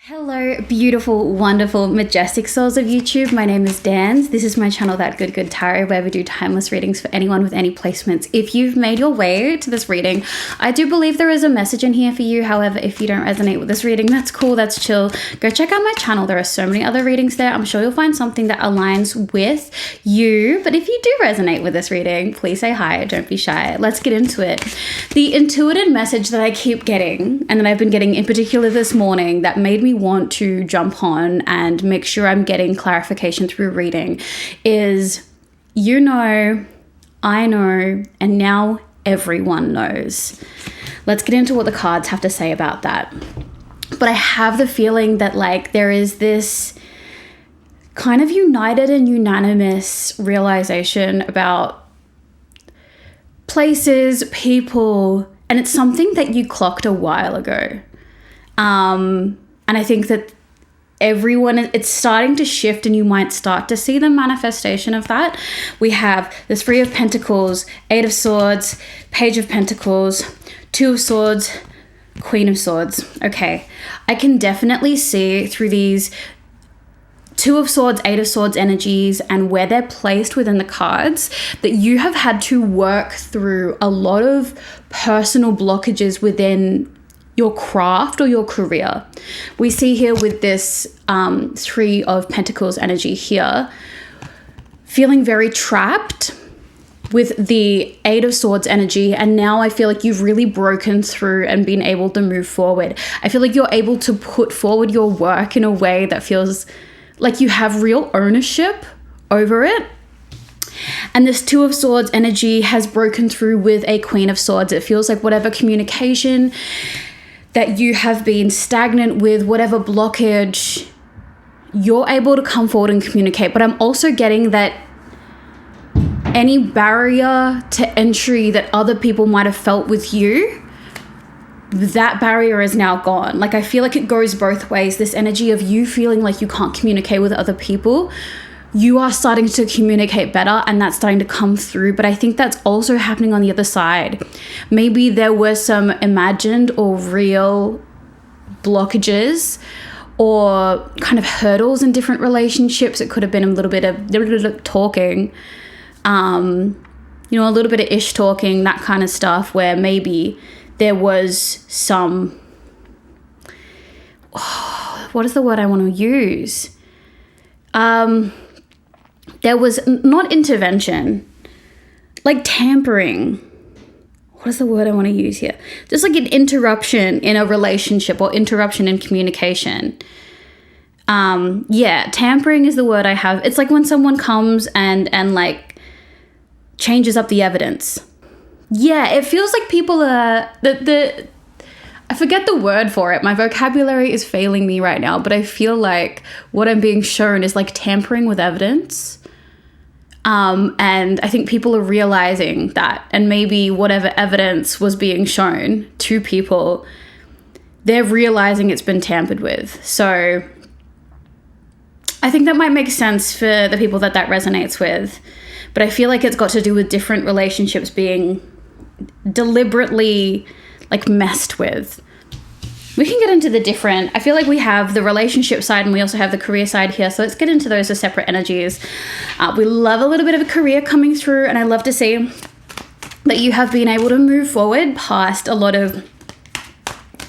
Hello, beautiful, wonderful, majestic souls of YouTube. My name is Dans. This is my channel, That Good Tarot, where we do timeless readings for anyone with any placements. If you've made your way to this reading, I do believe there is a message in here for you. However, if you don't resonate with this reading, that's cool, that's chill. Go check out my channel. There are so many other readings there. I'm sure you'll find something that aligns with you. But if you do resonate with this reading, please say hi. Don't be shy. Let's get into it. The intuitive message that I keep getting, and that I've been getting in particular this morning, that made me want to jump on and make sure I'm getting clarification through reading is, you know, I know, and now everyone knows. Let's get into what the cards have to say about that. But I have the feeling that there is this kind of united and unanimous realization about places, people, and it's something that you clocked a while ago. And I think that it's starting to shift, and you might start to see the manifestation of that. We have this Three of Pentacles, Eight of Swords, Page of Pentacles, Two of Swords, Queen of Swords. Okay, I can definitely see through these Two of Swords, Eight of Swords energies and where they're placed within the cards that you have had to work through a lot of personal blockages within your craft or your career. We see here with this Three of Pentacles energy here, feeling very trapped with the Eight of Swords energy, and now I feel like you've really broken through and been able to move forward. I feel like you're able to put forward your work in a way that feels like you have real ownership over it. And this Two of Swords energy has broken through with a Queen of Swords. It feels like whatever communication that you have been stagnant with, whatever blockage, you're able to come forward and communicate. But I'm also getting that any barrier to entry that other people might have felt with you, that barrier is now gone. I feel like it goes both ways. This energy of you feeling like you can't communicate with other people, you are starting to communicate better, and that's starting to come through. But I think that's also happening on the other side. Maybe there were some imagined or real blockages or kind of hurdles in different relationships. It could have been a little bit of talking, a little bit of ish talking, that kind of stuff, where maybe there was some, what is the word I want to use? There was not intervention, tampering. What is the word I want to use here? Just an interruption in a relationship or interruption in communication. Tampering is the word I have. It's like when someone comes and changes up the evidence. Yeah, it feels like people are, I forget the word for it. My vocabulary is failing me right now, but I feel like what I'm being shown is tampering with evidence. And I think people are realizing that, and maybe whatever evidence was being shown to people, they're realizing it's been tampered with. So I think that might make sense for the people that resonates with, but I feel like it's got to do with different relationships being deliberately messed with. We can get into the different, I feel like we have the relationship side and we also have the career side here. So let's get into those as separate energies. We love a little bit of a career coming through, and I love to see that you have been able to move forward past a lot of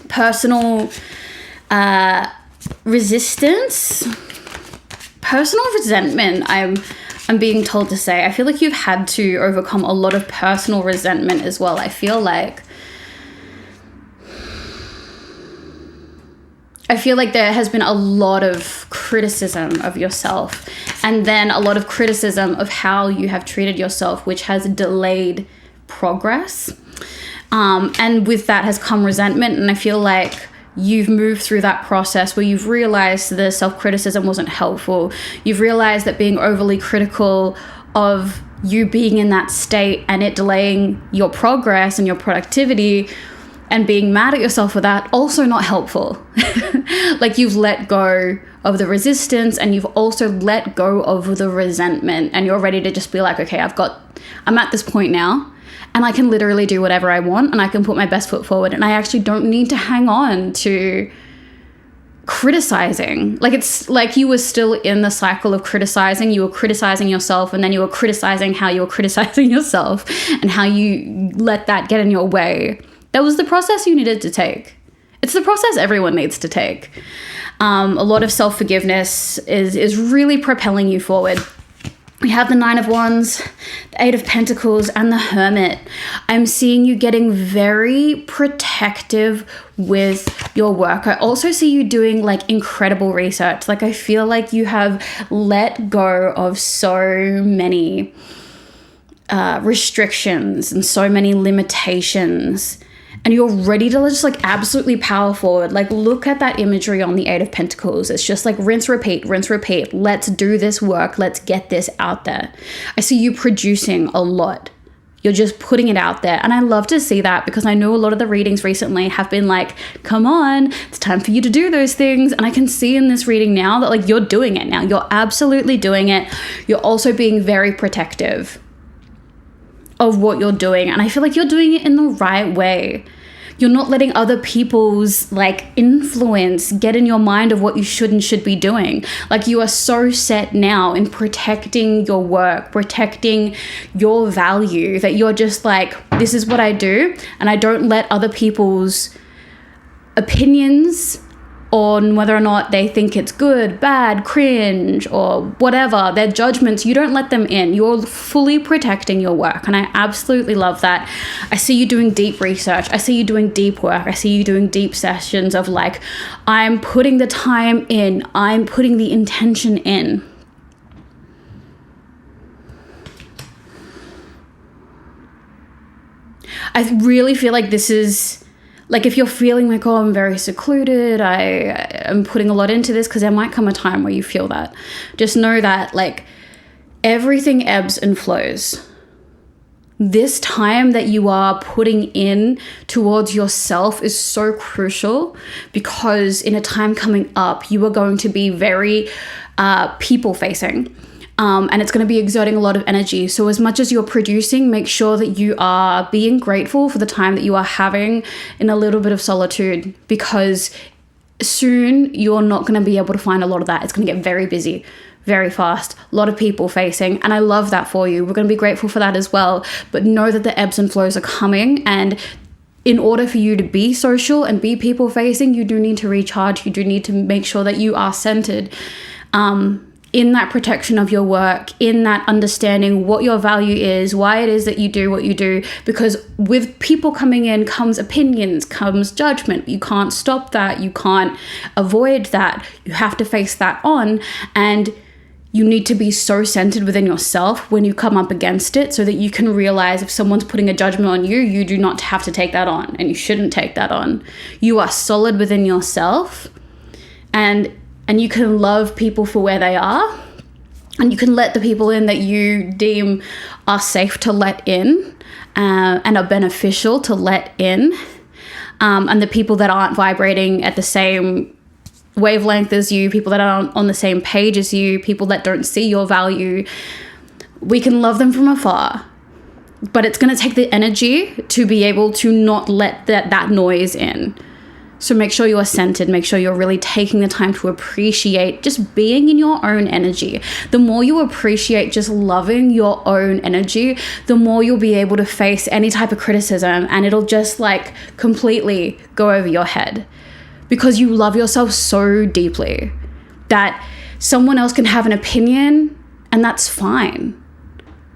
personal resistance, personal resentment, I'm being told to say. I feel like you've had to overcome a lot of personal resentment as well. I feel like there has been a lot of criticism of yourself, and then a lot of criticism of how you have treated yourself, which has delayed progress. And with that has come resentment. And I feel like you've moved through that process where you've realized the self-criticism wasn't helpful. You've realized that being overly critical of you being in that state and it delaying your progress and your productivity, and being mad at yourself for that, also not helpful. You've let go of the resistance, and you've also let go of the resentment, and you're ready to just be like, okay, I'm at this point now, and I can literally do whatever I want, and I can put my best foot forward, and I actually don't need to hang on to criticizing. Like, it's like you were still in the cycle of criticizing. You were criticizing yourself, and then you were criticizing how you were criticizing yourself and how you let that get in your way. That was the process you needed to take. It's the process everyone needs to take. A lot of self-forgiveness is really propelling you forward. We have the 9 of Wands, the 8 of Pentacles, and the Hermit. I'm seeing you getting very protective with your work. I also see you doing like incredible research. Like, I feel like you have let go of so many restrictions and so many limitations. And you're ready to just like absolutely power forward. Like, look at that imagery on the 8 of Pentacles. It's just like rinse, repeat, rinse, repeat. Let's do this work. Let's get this out there. I see you producing a lot. You're just putting it out there. And I love to see that, because I know a lot of the readings recently have been like, come on, it's time for you to do those things. And I can see in this reading now that like you're doing it now. You're absolutely doing it. You're also being very protective of what you're doing, and I feel like you're doing it in the right way. You're not letting other people's like influence get in your mind of what you should and should be doing. Like, you are so set now in protecting your work, protecting your value, that you're just like, this is what I do, and I don't let other people's opinions on whether or not they think it's good, bad, cringe, or whatever, their judgments, you don't let them in. You're fully protecting your work, and I absolutely love that. I see you doing deep research. I see you doing deep work. I see you doing deep sessions of like, I'm putting the time in. I'm putting the intention in. I really feel like this is... Like, if you're feeling like, oh, I'm very secluded, I am putting a lot into this, because there might come a time where you feel that. Just know that, like, everything ebbs and flows. This time that you are putting in towards yourself is so crucial, because in a time coming up, you are going to be very people-facing. And it's going to be exerting a lot of energy. So as much as you're producing, make sure that you are being grateful for the time that you are having in a little bit of solitude, because soon you're not going to be able to find a lot of that. It's going to get very busy, very fast, a lot of people facing. And I love that for you. We're going to be grateful for that as well. But know that the ebbs and flows are coming, and in order for you to be social and be people facing, you do need to recharge. You do need to make sure that you are centered. In that protection of your work, in that understanding what your value is, why it is that you do what you do, because with people coming in comes opinions, comes judgment. You can't stop that. You can't avoid that. You have to face that on, and you need to be so centered within yourself when you come up against it, so that you can realize if someone's putting a judgment on you, you do not have to take that on, and you shouldn't take that on. You are solid within yourself, and you can love people for where they are, and you can let the people in that you deem are safe to let in, and are beneficial to let in, and the people that aren't vibrating at the same wavelength as you, people that aren't on the same page as you, people that don't see your value, we can love them from afar. But it's going to take the energy to be able to not let that noise in. So make sure you are centered. Make sure you're really taking the time to appreciate just being in your own energy. The more you appreciate just loving your own energy, the more you'll be able to face any type of criticism, and it'll just like completely go over your head, because you love yourself so deeply that someone else can have an opinion, and that's fine,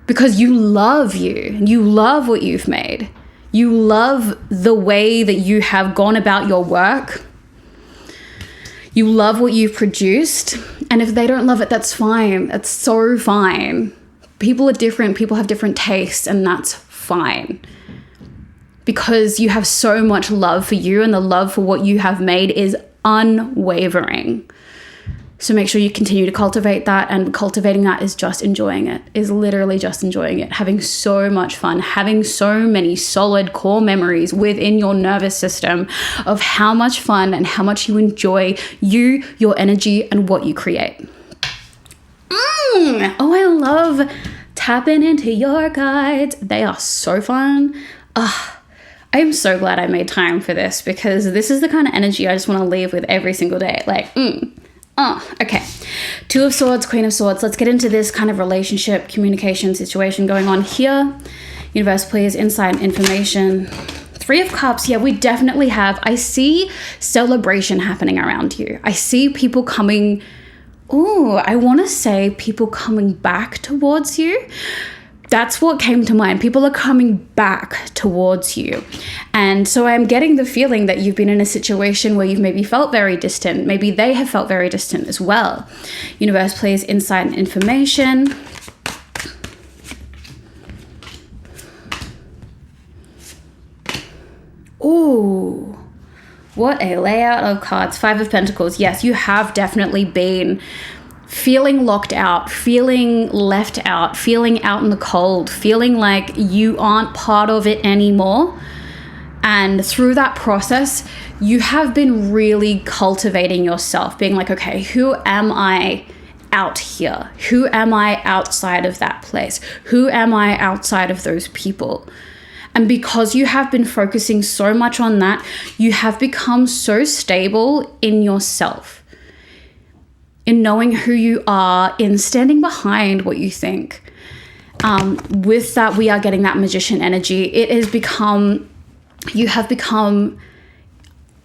because you love you and you love what you've made. You love the way that you have gone about your work. You love what you've produced. And if they don't love it, that's fine. That's so fine. People are different. People have different tastes, and that's fine. Because you have so much love for you, and the love for what you have made is unwavering. So make sure you continue to cultivate that, and cultivating that is just enjoying it, is literally just enjoying it, having so much fun, having so many solid core memories within your nervous system of how much fun and how much you enjoy you, your energy, and what you create. Oh, I love tapping into your guides. They are so fun. I I'm so glad I made time for this, because this is the kind of energy I just want to leave with every single day. Like, okay. Two of Swords, Queen of Swords. Let's get into this kind of relationship, communication situation going on here. Universe, please, insight and information. Three of Cups. Yeah, we definitely have. I see celebration happening around you. I see people coming. I want to say people coming back towards you. That's what came to mind. People are coming back towards you. And so I'm getting the feeling that you've been in a situation where you've maybe felt very distant. Maybe they have felt very distant as well. Universe, please, insight and information. Ooh, what a layout of cards. Five of Pentacles. Yes, you have definitely been feeling locked out, feeling left out, feeling out in the cold, feeling like you aren't part of it anymore. And through that process, you have been really cultivating yourself, being like, okay, who am I out here? Who am I outside of that place? Who am I outside of those people? And because you have been focusing so much on that, you have become so stable in yourself, in knowing who you are, in standing behind what you think. With that, we are getting that Magician energy. It has become, you have become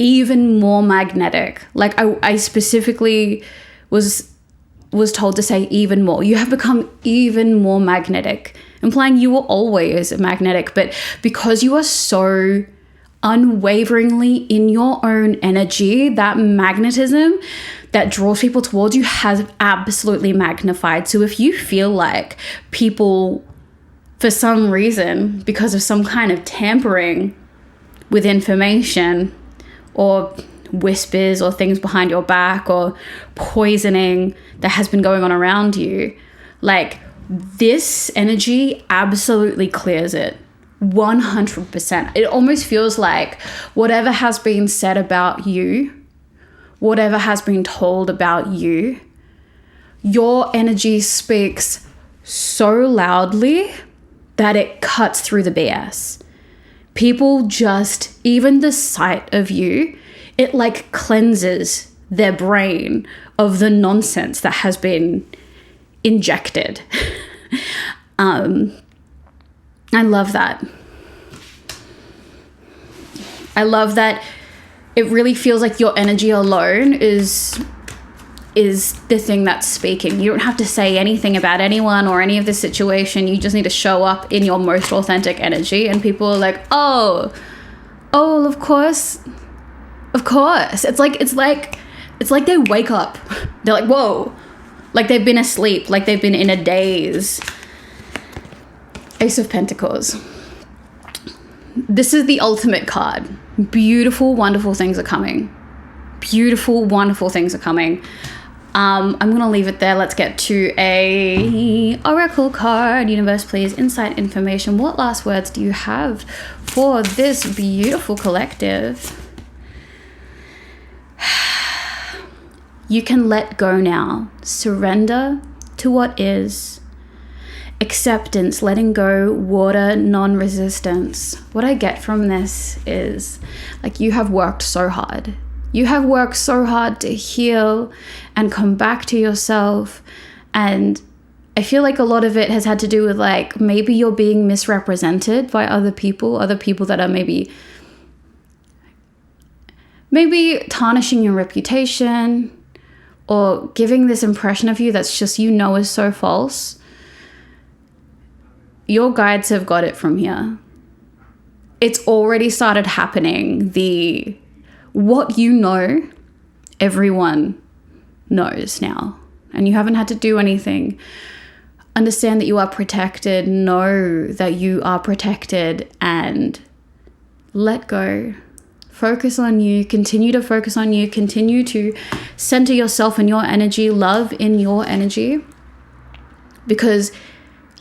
even more magnetic. Like I specifically was told to say even more. You have become even more magnetic, implying you were always magnetic, but because you are so unwaveringly in your own energy, that magnetism that draws people towards you has absolutely magnified. So if you feel like people, for some reason, because of some kind of tampering with information or whispers or things behind your back or poisoning that has been going on around you, like, this energy absolutely clears it. 100%. It almost feels like whatever has been said about you, whatever has been told about you, your energy speaks so loudly that it cuts through the BS. People just, even the sight of you, it like cleanses their brain of the nonsense that has been injected. I love that. I love that it really feels like your energy alone is the thing that's speaking. You don't have to say anything about anyone or any of the situation. You just need to show up in your most authentic energy, and people are like, oh, of course. It's like they wake up. They're like, whoa. Like they've been asleep, like they've been in a daze. Ace of Pentacles. This is the ultimate card. Beautiful, wonderful things are coming. Beautiful, wonderful things are coming. I'm going to leave it there. Let's get to a oracle card. Universe, please, insight information. What last words do you have for this beautiful collective? You can let go now. Surrender to what is. Acceptance, letting go, water, non-resistance. What I get from this is, like, you have worked so hard. You have worked so hard to heal and come back to yourself. And I feel like a lot of it has had to do with, like, maybe you're being misrepresented by other people that are maybe tarnishing your reputation or giving this impression of you that's just, is so false. Your guides have got it from here. It's already started happening. What you know, everyone knows now. And you haven't had to do anything. Understand that you are protected. Know that you are protected, and let go. Focus on you. Continue to focus on you. Continue to center yourself in your energy. Love in your energy. Because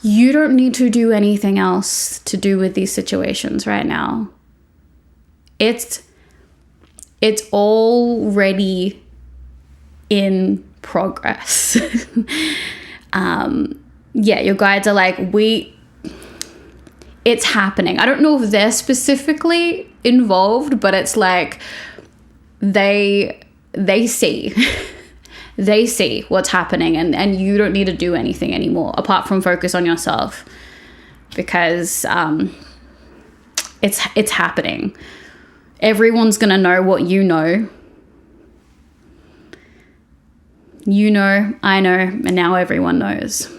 you don't need to do anything else to do with these situations right now. It's already in progress. Your guides are like, it's happening. I don't know if they're specifically involved, but it's like they see. They see what's happening, and you don't need to do anything anymore apart from focus on yourself, because it's happening. Everyone's going to know what you know. You know, I know, and now everyone knows.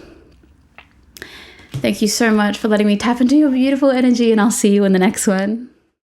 Thank you so much for letting me tap into your beautiful energy, and I'll see you in the next one.